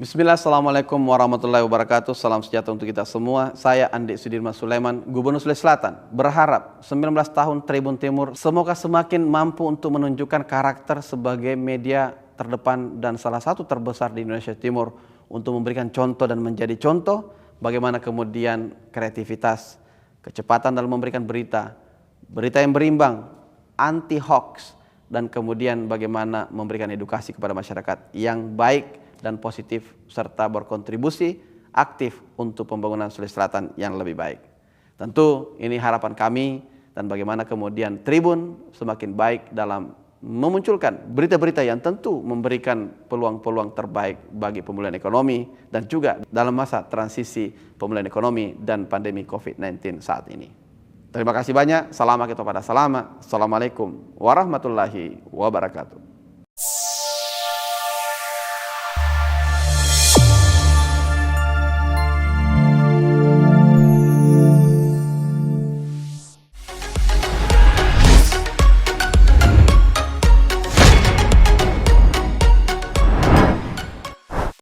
Bismillah, Assalamualaikum warahmatullahi wabarakatuh. Salam sejahtera untuk kita semua. Saya Andi Sudirman Sulaiman, Gubernur Sulawesi Selatan. Berharap 19 tahun Tribun Timur semoga semakin mampu untuk menunjukkan karakter sebagai media terdepan dan salah satu terbesar di Indonesia Timur untuk memberikan contoh dan menjadi contoh bagaimana kemudian kreativitas, kecepatan dalam memberikan berita, berita yang berimbang, anti hoax, dan kemudian bagaimana memberikan edukasi kepada masyarakat yang baik dan positif serta berkontribusi aktif untuk pembangunan Sulawesi Selatan yang lebih baik. Tentu ini harapan kami dan bagaimana kemudian Tribun semakin baik dalam memunculkan berita-berita yang tentu memberikan peluang-peluang terbaik bagi pemulihan ekonomi dan juga dalam masa transisi pemulihan ekonomi dan pandemi COVID-19 saat ini. Terima kasih banyak. Salam kita pada salama. Assalamualaikum warahmatullahi wabarakatuh.